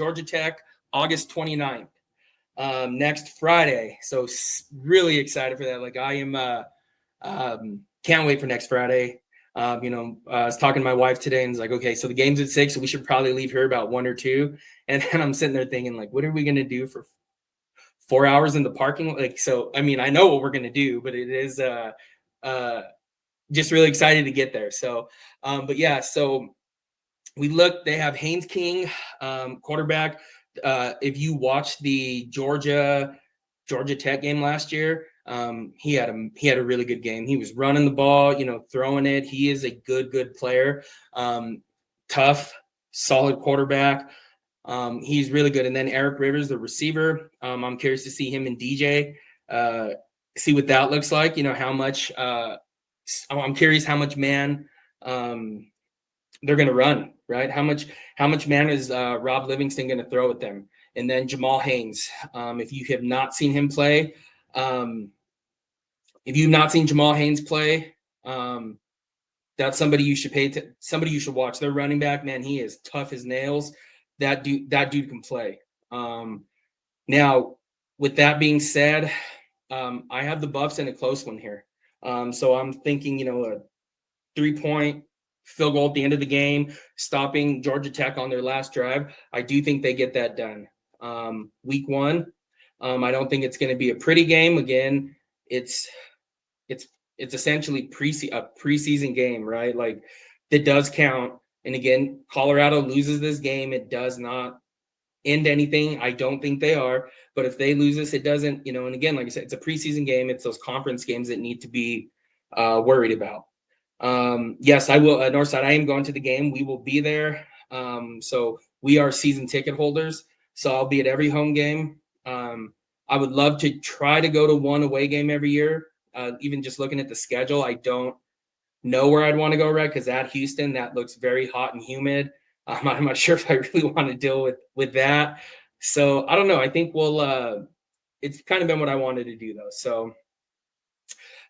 Georgia Tech, August 29th, next Friday. So really excited for that. Like I am, can't wait for next Friday. I was talking to my wife today and it's like, okay, so the game's at 6, so we should probably leave here about 1 or 2. And then I'm sitting there thinking, like, what are we going to do for 4 hours in the parking lot? Like, so, I mean, I know what we're going to do, but it is just really excited to get there. So, but yeah, so they have Haynes King, quarterback. If you watched the Georgia Tech game last year, he had a really good game. He was running the ball, throwing it. He is a good player. Tough, solid quarterback. He's really good. And then Eric Rivers, the receiver. I'm curious to see him and DJ. See what that looks like. How much. I'm curious how much man they're going to run, right? How much man is Rob Livingston going to throw at them? And then Jamal Haynes. If you have not seen him play, if you've not seen Jamal Haynes play, that's somebody you should somebody you should watch. Their running back, man, he is tough as nails. That dude can play. Now, with that being said, I have the Buffs in a close one here. So I'm thinking, a 3-point field goal at the end of the game, stopping Georgia Tech on their last drive. I do think they get that done. Week 1, I don't think it's going to be a pretty game. Again, it's essentially a preseason game, right? Like it does count. And again, Colorado loses this game, it does not end anything. I don't think they are, but if they lose this, it doesn't. And again, like I said, it's a preseason game. It's those conference games that need to be worried about. Yes, I will. Northside, I am going to the game. We will be there. So we are season ticket holders. So I'll be at every home game. I would love to try to go to one away game every year. Even just looking at the schedule, I don't know where I'd want to go, right? Because at Houston, that looks very hot and humid. I'm not sure if I really want to deal with that. So I don't know. I think it's kind of been what I wanted to do though. So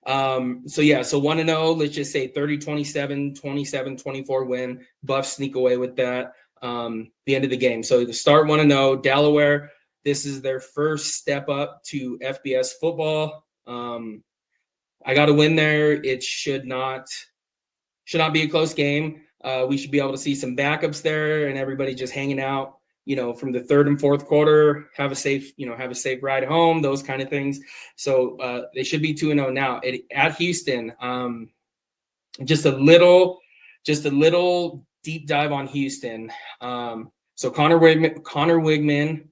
1-0, let's just say 30-27, 27-24 win. Buffs sneak away with that. The end of the game. So the start 1-0, Delaware. This is their first step up to FBS football. I got to win there. It should not be a close game. We should be able to see some backups there and everybody just hanging out, from the third and fourth quarter, have a safe ride home, those kind of things. So they should be 2-0 now at Houston. Just a little deep dive on Houston. So Connor Wigman,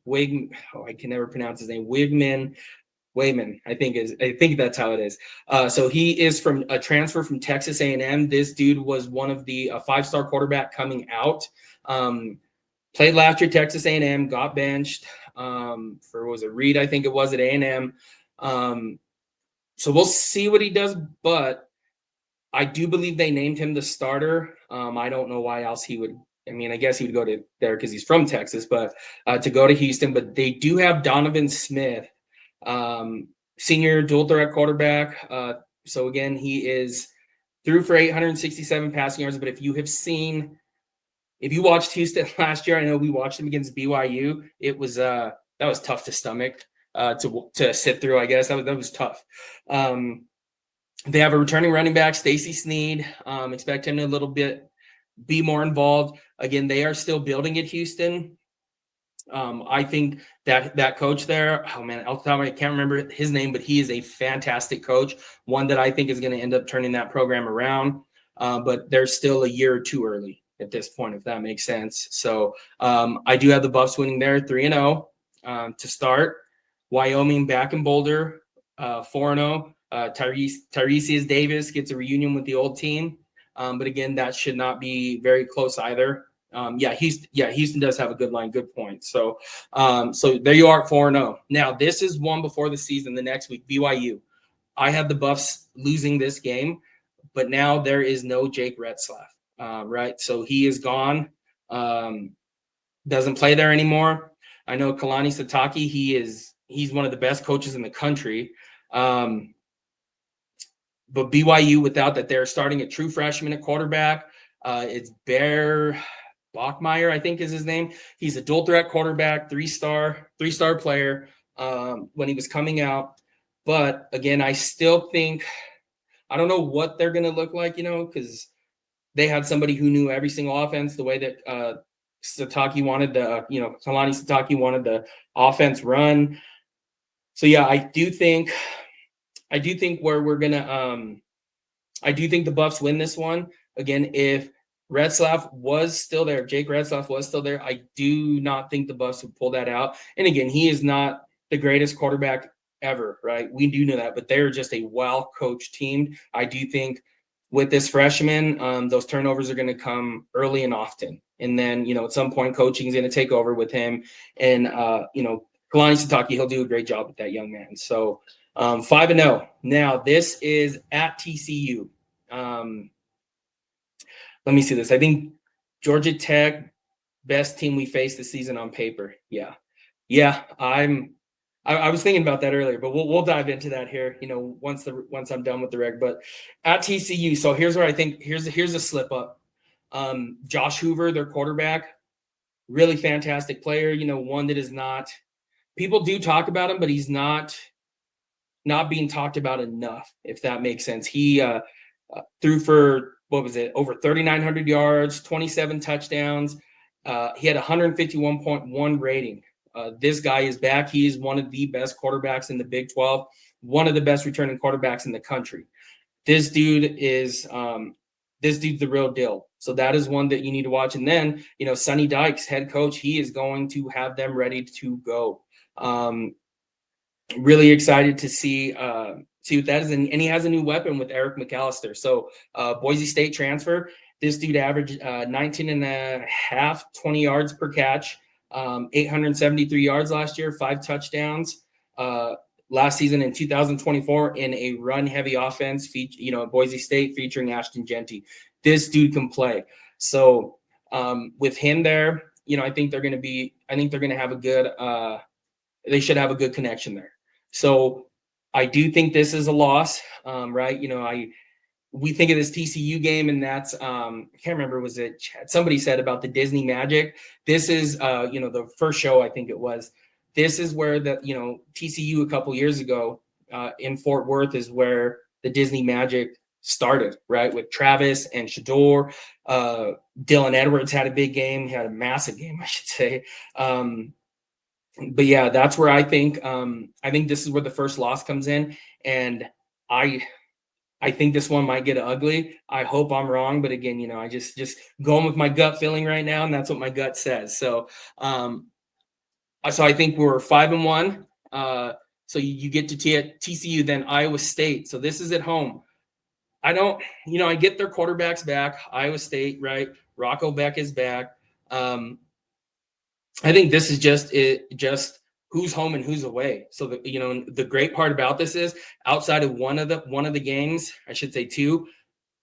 I can never pronounce his name. Wayman, I think that's how it is. So he is from a transfer from Texas A&M. This dude was one of the 5-star quarterback coming out. Played last year Texas A&M, got benched for Reed, I think it was at A&M. So we'll see what he does, but I do believe they named him the starter. I don't know why else he would. I mean, I guess he would go to there because he's from Texas, but to go to Houston. But they do have Donovan Smith. Senior dual threat quarterback. So again, he is threw for 867 passing yards. But if you watched Houston last year, I know we watched him against BYU. It was that was tough to stomach to sit through. I guess that was tough. They have a returning running back, Stacy Sneed. Expect him to a little bit be more involved. Again, they are still building at Houston. I think that coach there, oh man, I can't remember his name, but he is a fantastic coach, one that I think is going to end up turning that program around. But they're still a year or two early at this point, if that makes sense. So I do have the Buffs winning there 3-0 to start. Wyoming back in Boulder, 4-0. Tiresias Davis gets a reunion with the old team. But again, that should not be very close either. Houston does have a good line, good point. So there you are at 4-0. Now, this is one before the season, the next week, BYU. I had the Buffs losing this game, but now there is no Jake Retzlaff, right? So he is gone, doesn't play there anymore. I know Kalani Sitake, he's one of the best coaches in the country. But BYU, without that, they're starting a true freshman at quarterback. It's Bear. Bachmeyer, I think is his name. He's a dual threat quarterback, three-star player when he was coming out. But again, I still think I don't know what they're going to look like, because they had somebody who knew every single offense the way that Sataki wanted Kalani Sataki wanted the offense run. So yeah, I do think where we're gonna I do think the Buffs win this one. Again, if Retzlaff was still there, Jake Retzlaff was still there, I do not think the Buffs would pull that out. And again, he is not the greatest quarterback ever, right? We do know that, but they're just a well-coached team. I do think with this freshman, those turnovers are going to come early and often. And then, at some point, coaching is going to take over with him. And, Kalani Sataki, he'll do a great job with that young man. So 5-0. Now, this is at TCU. Let me see this. I think Georgia Tech, best team we faced this season on paper. Yeah. I was thinking about that earlier, but we'll dive into that here. Once I'm done with the reg. But at TCU, so here's where I think here's a slip up. Josh Hoover, their quarterback, really fantastic player. One that is not. People do talk about him, but he's not being talked about enough, if that makes sense. He threw for, what was it, over 3,900 yards, 27 touchdowns. He had 151.1 rating. This guy is back. He is one of the best quarterbacks in the Big 12, one of the best returning quarterbacks in the country. This dude is the real deal. So that is one that you need to watch. And then, Sonny Dykes, head coach, he is going to have them ready to go. Really excited to see what that is. And he has a new weapon with Eric McAllister. So Boise State transfer. This dude averaged 19 and a half, 20 yards per catch, 873 yards last year, 5 touchdowns last season in 2024 in a run-heavy offense, Boise State featuring Ashton Genty. This dude can play. So with him there, I think they're going to have a good they should have a good connection there. So I do think this is a loss, right? We think of this TCU game, and that's I can't remember, was it somebody said about the Disney Magic? This is the first show, I think it was. This is where TCU a couple years ago in Fort Worth is where the Disney Magic started, right? With Travis and Shador. Dylan Edwards had a big game. He had a massive game, I should say. But yeah, that's where I think this is where the first loss comes in, and I think this one might get ugly. I hope I'm wrong, but again, I just going with my gut feeling right now, and that's what my gut says. So, so I think we're 5-1. So you get to TCU, then Iowa State. So this is at home. I don't, I get their quarterbacks back. Iowa State, right? Rocco Beck is back. I think this is just who's home and who's away. So the great part about this is outside of one of the games, I should say 2,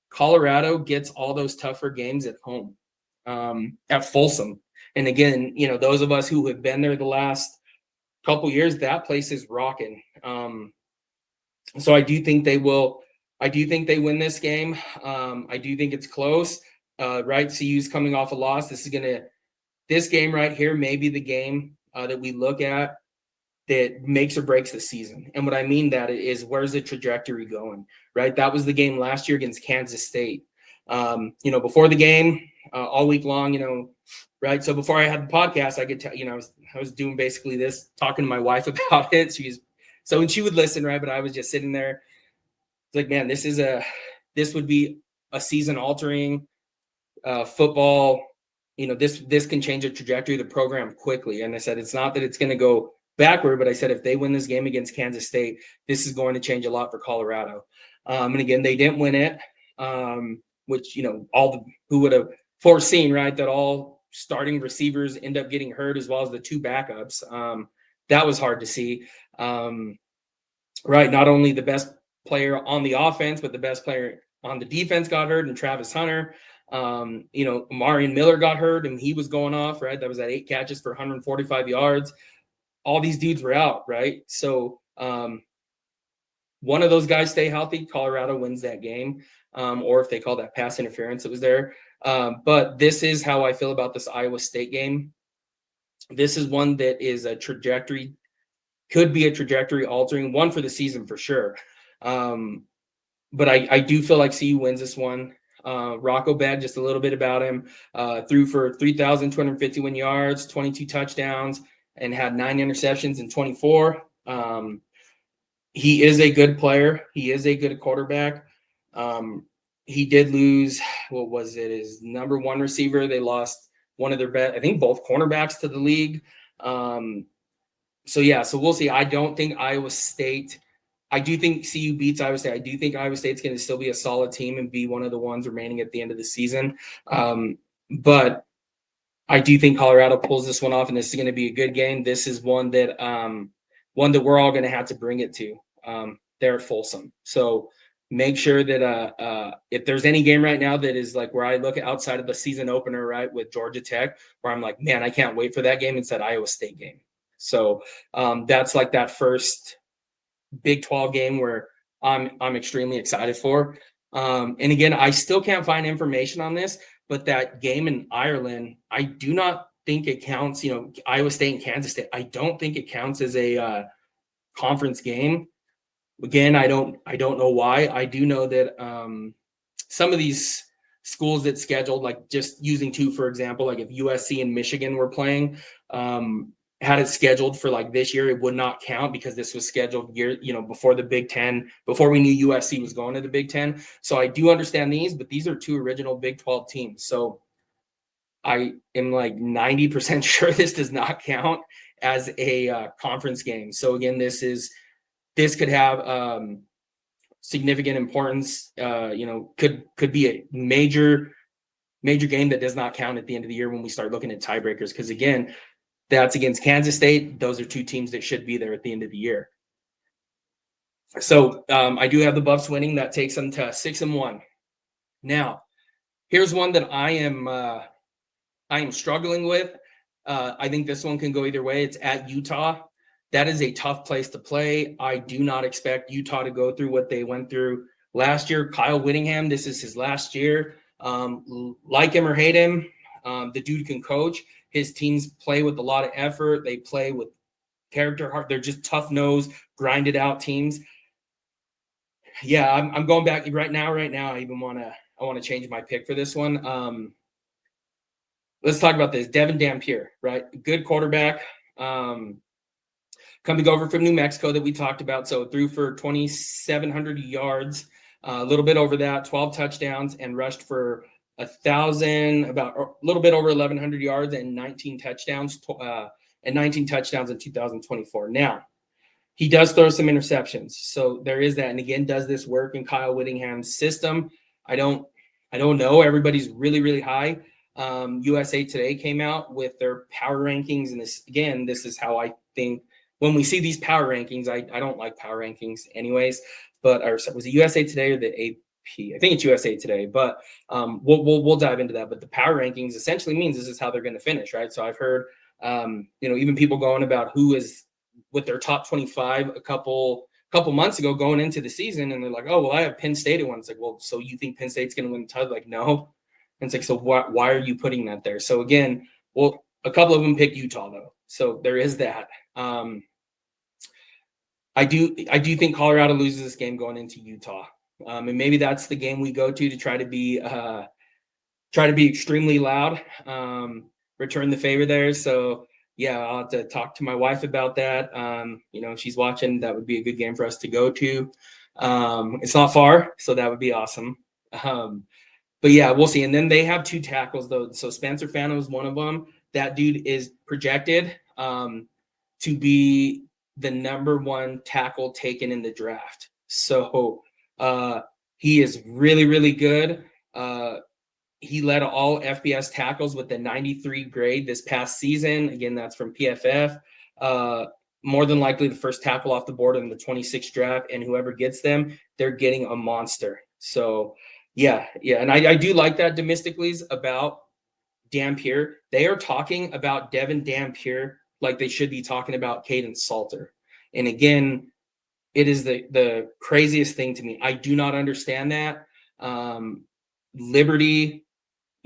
Colorado gets all those tougher games at home, at Folsom. And again, those of us who have been there the last couple years, that place is rocking. So I do think they will. I do think they win this game. I do think it's close. Right, CU's coming off a loss. This game right here may be the game that we look at that makes or breaks the season. And what I mean that is, where's the trajectory going, right? That was the game last year against Kansas State. Before the game, all week long, right? So before I had the podcast, I could tell, I was doing basically this, talking to my wife about it. And she would listen, right? But I was just sitting there. It's like, man, this would be a season altering football. This can change the trajectory of the program quickly. And I said, it's not that it's going to go backward, but I said, if they win this game against Kansas State, this is going to change a lot for Colorado. And again, they didn't win it, which, who would have foreseen, right, that all starting receivers end up getting hurt as well as the 2 backups. That was hard to see. Right. Not only the best player on the offense, but the best player on the defense got hurt, and Travis Hunter. Marion Miller got hurt and he was going off, right? That was at 8 catches for 145 yards. All these dudes were out, right? So one of those guys stay healthy, Colorado wins that game. Or if they call that pass interference, it was there. But this is how I feel about this Iowa State game. This is one that is a trajectory, could be a trajectory altering one for the season for sure. But I do feel like CU wins this one. Rocco Bed, just a little bit about him, threw for 3,251 yards, 22 touchdowns, and had 9 interceptions in 24. He is a good player. He is a good quarterback. He did lose, what was it, his number one receiver. They lost one of their best, I think both cornerbacks to the league. So we'll see. I don't think Iowa State, I do think CU beats Iowa State. I do think Iowa State's going to still be a solid team and be one of the ones remaining at the end of the season. But I do think Colorado pulls this one off, and this is going to be a good game. This is one that we're all going to have to bring it to. There at Folsom. So make sure that if there's any game right now that is like where I look at outside of the season opener, right, with Georgia Tech, where I'm like, man, I can't wait for that game. It's that Iowa State game. So that's like that first Big 12 game where I'm extremely excited for. And again, I still can't find information on this, but that game in Ireland, I do not think it counts. You know, Iowa State and Kansas State, I don't think it counts as a conference game. Again, I don't know why. I do know that some of these schools that scheduled, like just using two for example, like if USC and Michigan were playing, had it scheduled for like this year, it would not count because this was scheduled before the Big Ten, before we knew USC was going to the Big Ten. So I do understand these, but these are two original Big 12 teams. So I am like 90% sure this does not count as a conference game. So again, this could have significant importance. Could be a major game that does not count at the end of the year when we start looking at tiebreakers. Because again, that's against Kansas State. Those are two teams that should be there at the end of the year. So I do have the Buffs winning. That takes them to 6-1. Now, here's one that I am struggling with. I think this one can go either way. It's at Utah. That is a tough place to play. I do not expect Utah to go through what they went through last year. Kyle Whittingham, this is his last year. Like him or hate him, the dude can coach. His teams play with a lot of effort. They play with character heart. They're just tough nose, grinded out teams. Yeah, I'm going back right now. I want to change my pick for this one. Let's talk about this. Devin Dampier, right? Good quarterback. Coming over from New Mexico that we talked about. So threw for 2,700 yards, a little bit over that, 12 touchdowns, and rushed for 1,000, about a little bit over 1,100 yards and 19 touchdowns in 2024. Now, he does throw some interceptions. So there is that. And again, does this work in Kyle Whittingham's system? I don't know. Everybody's really, really high. USA Today came out with their power rankings. And this is how I think when we see these power rankings, I don't like power rankings anyways, but was it USA Today or the AP? I think it's USA Today, but we'll dive into that. But the power rankings essentially means this is how they're going to finish, right? So I've heard, even people going about who is with their top 25 a couple months ago going into the season, and they're like, oh, well, I have Penn State at one. It's like, well, so you think Penn State's going to win the title? Like, no. And it's like, so why are you putting that there? So again, well, a couple of them picked Utah though, so there is that. I do think Colorado loses this game going into Utah, and maybe that's the game we go to try to be extremely loud, return the favor there. So yeah, I'll have to talk to my wife about that. If she's watching, that would be a good game for us to go to. It's not far, so that would be awesome. But yeah, we'll see. And then they have two tackles though. So Spencer Fano is one of them. That dude is projected to be the number one tackle taken in the draft. So he is really, really good. He led all FBS tackles with the 93 grade this past season. Again, that's from PFF. More than likely the first tackle off the board in the 26th draft, and whoever gets them, they're getting a monster. So yeah. And I do like that Demysticles about Dampier. They are talking about Devin Dampier like they should be talking about Caden Salter. And again, it is the craziest thing to me. I do not understand that. Liberty,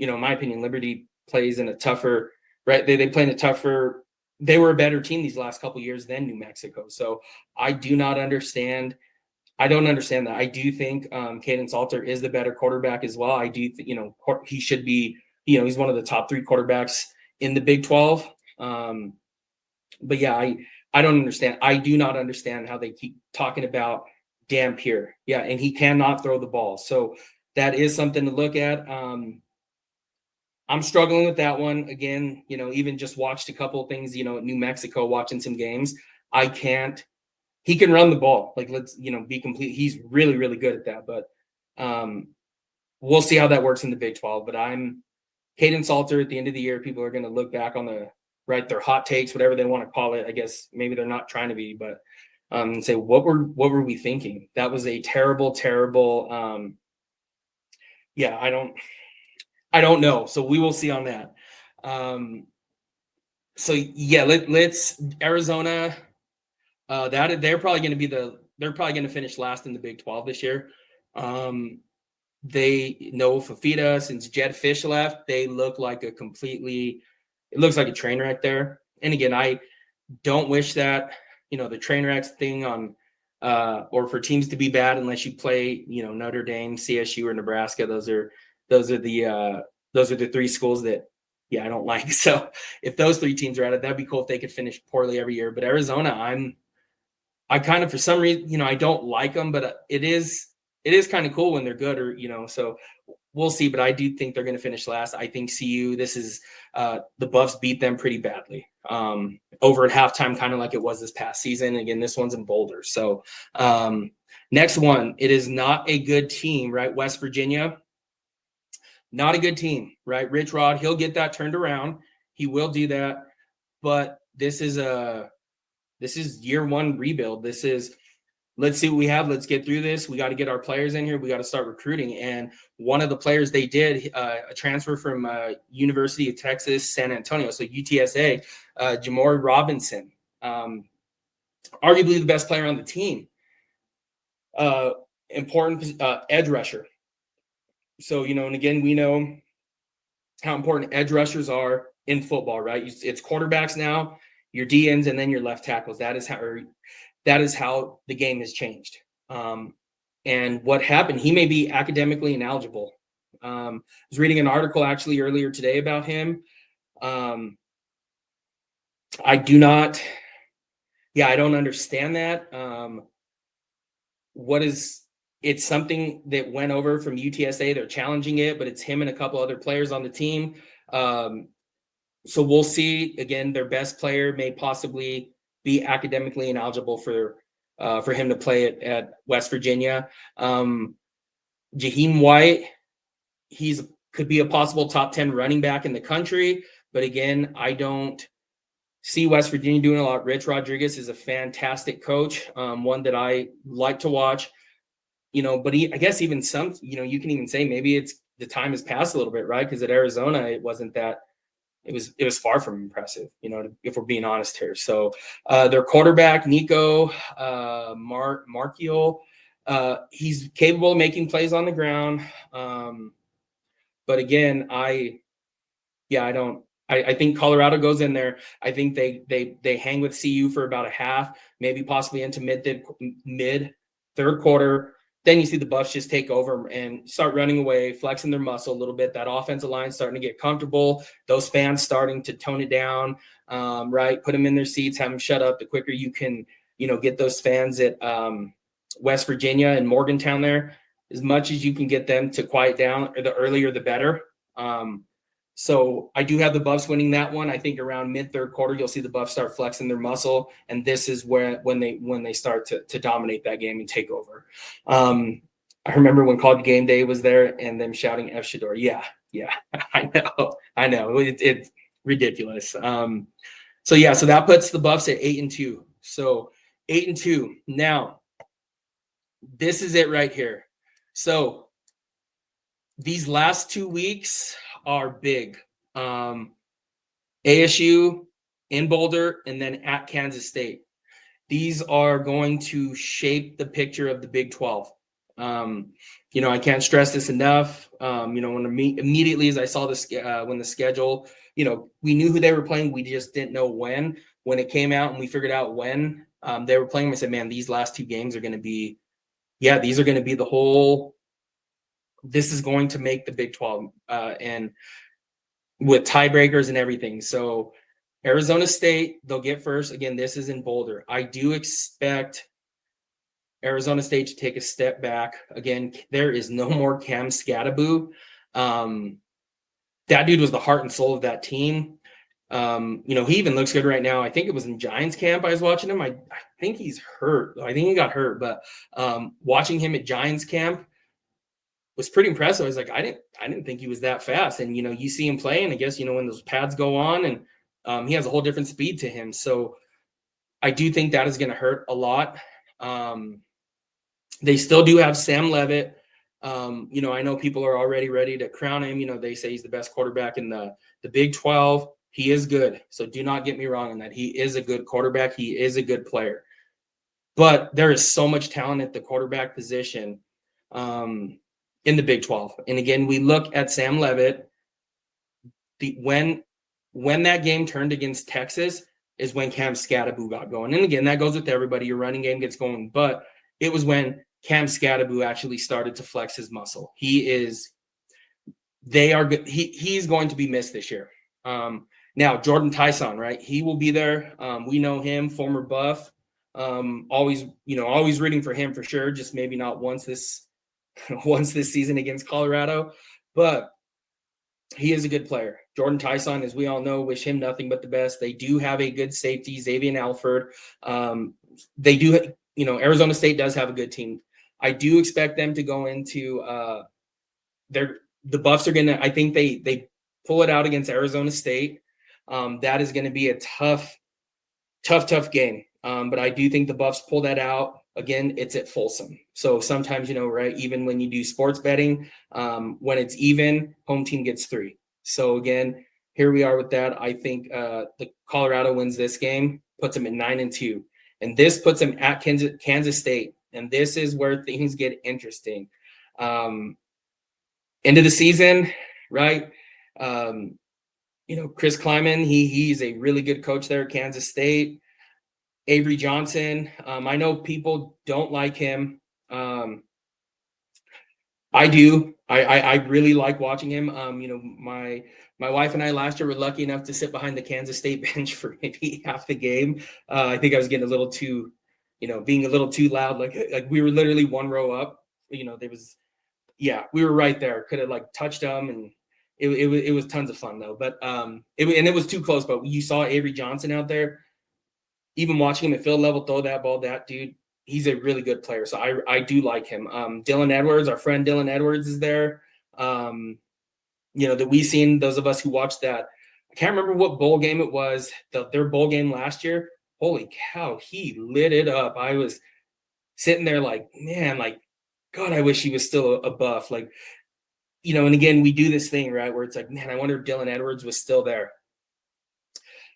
in my opinion, Liberty plays in a tougher, right? They play in a tougher. They were a better team these last couple years than New Mexico. So I do not understand. I don't understand that. I do think Caden Salter is the better quarterback as well. I do, he should be. He's one of the top 3 quarterbacks in the Big 12. But yeah, I don't understand. I do not understand how they keep talking about Dampier. Yeah, and he cannot throw the ball. So that is something to look at. I'm struggling with that one again. Even just watched a couple of things. At New Mexico, watching some games. I can't. He can run the ball. Like, let's be complete. He's really, really good at that. But we'll see how that works in the Big 12. But I'm Caden Salter. At the end of the year, people are going to look back on their hot takes, whatever they want to call it. I guess maybe they're not trying to be, but say what were we thinking? That was a terrible. Yeah, I don't know. So we will see on that. So yeah, let's Arizona. That they're probably going to finish last in the Big 12 this year. They know Fafita, since Jed Fish left, they look like it looks like a train wreck there. And again, I don't wish that, the train wrecks thing on, or for teams to be bad unless you play, Notre Dame, CSU, or Nebraska. Those are the 3 schools that, I don't like. So if those 3 teams are at it, that'd be cool if they could finish poorly every year. But Arizona, I kind of, for some reason, I don't like them, but it is kind of cool when they're good, or, so we'll see. But I do think they're going to finish last. I think CU, this is the Buffs beat them pretty badly over at halftime, kind of like it was this past season. Again, this one's in Boulder. So next one, it is not a good team, right? West Virginia, not a good team, right? Rich Rod, he'll get that turned around. He will do that. But this is year 1 rebuild. Let's see what we have. Let's get through this. We got to get our players in here. We got to start recruiting. And one of the players they did, a transfer from University of Texas, San Antonio, so UTSA, Jamori Robinson, arguably the best player on the team. Important edge rusher. So, and again, we know how important edge rushers are in football, right? It's quarterbacks now, your DNs, and then your left tackles. That is how the game has changed. And what happened, he may be academically ineligible. I was reading an article actually earlier today about him. I don't understand that. It's something that went over from UTSA. They're challenging it, but it's him and a couple other players on the team. So we'll see. Again, their best player may possibly be academically ineligible for him to play at West Virginia. Jaheim White, could be a possible top 10 running back in the country. But again, I don't see West Virginia doing a lot. Rich Rodriguez is a fantastic coach, one that I like to watch. But I guess even some, you can even say maybe the time has passed a little bit, right? Because at Arizona, it wasn't that. It was far from impressive, if we're being honest here. So their quarterback, Nico Markiel, he's capable of making plays on the ground. But again, I think Colorado goes in there. I think they hang with CU for about a half, maybe possibly into mid third quarter. Then you see the Buffs just take over and start running away, flexing their muscle a little bit. That offensive line starting to get comfortable. Those fans starting to tone it down, right? Put them in their seats, have them shut up. The quicker you can, get those fans at West Virginia and Morgantown there, as much as you can get them to quiet down, or the earlier the better. So I do have the Buffs winning that one. I think around mid-third quarter, you'll see the Buffs start flexing their muscle, and this is when they start to dominate that game and take over. I remember when College Game Day was there and them shouting F Shador. Yeah, I know. It's ridiculous. So that puts the Buffs at 8-2. So 8-2. Now, this is it right here. So these last 2 weeks are big. ASU in Boulder and then at Kansas State. These are going to shape the picture of the Big 12. I can't stress this enough. When immediately as I saw this, when the schedule, we knew who they were playing. We just didn't know when. When it came out and we figured out when they were playing, I said, man, these last two games are going to be, these are going to be the whole. This is going to make the Big 12, and with tiebreakers and everything. So Arizona State, they'll get first. Again, this is in Boulder. I do expect Arizona State to take a step back. Again, there is no more Cam Scattaboo. That dude was the heart and soul of that team. He even looks good right now. I think it was in Giants camp I was watching him. I think he's hurt. I think he got hurt, but watching him at Giants camp was pretty impressive. I was like, I didn't think he was that fast. And you see him play, and I guess when those pads go on, and he has a whole different speed to him. So I do think that is going to hurt a lot. They still do have Sam Leavitt. I know people are already ready to crown him. They say he's the best quarterback in the Big 12. He is good. So do not get me wrong on that. He is a good quarterback. He is a good player. But there is so much talent at the quarterback position in the Big 12. And again, we look at Sam Leavitt. When that game turned against Texas is when Cam Scattaboo got going. And again, that goes with everybody. Your running game gets going. But it was when Cam Scattaboo actually started to flex his muscle. He's going to be missed this year. Now, Jordan Tyson, right? He will be there. We know him, former Buff. Always rooting for him for sure. Just maybe not once this season against Colorado, but he is a good player. Jordan Tyson, as we all know, wish him nothing but the best. They do have a good safety, Xavier Alford. They do, Arizona State does have a good team. I do expect them to go into the Buffs are gonna. I think they pull it out against Arizona State. That is going to be a tough game. But I do think the Buffs pull that out. Again, it's at Folsom. So sometimes, right, even when you do sports betting, when it's even, home team gets 3. So again, here we are with that. I think the Colorado wins this game, puts them at 9-2. And this puts them at Kansas State. And this is where things get interesting. End of the season, right? Chris Kleiman, he's a really good coach there at Kansas State. Avery Johnson, I know people don't like him. I do. I really like watching him. My wife and I last year were lucky enough to sit behind the Kansas State bench for maybe half the game. I think I was getting a little too, being a little too loud. Like we were literally one row up. We were right there. Could have touched them, and it was tons of fun though. But it was too close. But you saw Avery Johnson out there. Even watching him at field level throw that ball, that dude, he's a really good player. So I do like him. Dylan Edwards, our friend Dylan Edwards is there. That we've seen, those of us who watched that. I can't remember what bowl game it was, their bowl game last year. Holy cow, he lit it up. I was sitting there God, I wish he was still a Buff. And again, we do this thing, right, where it's like, man, I wonder if Dylan Edwards was still there.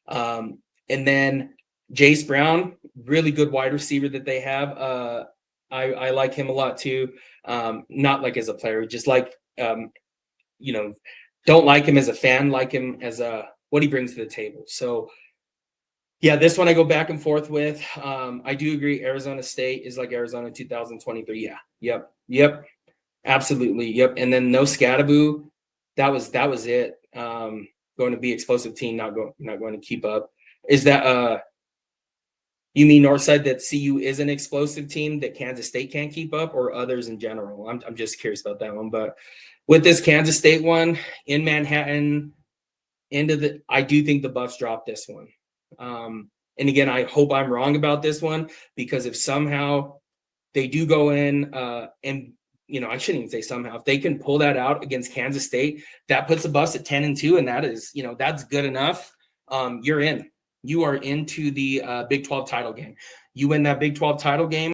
And then Jace Brown, really good wide receiver that they have. I like him a lot too. Not as a player, just don't like him as a fan, like him as what he brings to the table. So yeah, this one I go back and forth with. I do agree Arizona State is like Arizona 2023. Yeah. Yep. Absolutely. Yep. And then no Scattaboo. That was it. Going to be explosive team, not going to keep up. Is that you mean Northside, that CU is an explosive team that Kansas State can't keep up, or others in general? I'm just curious about that one. But with this Kansas State one in Manhattan, I do think the Buffs drop this one. And again, I hope I'm wrong about this one, because if somehow they do go in and I shouldn't even say somehow, if they can pull that out against Kansas State, that puts the Buffs at 10-2, and that is, that's good enough. You're in. You are into the Big 12 title game. You win that Big 12 title game,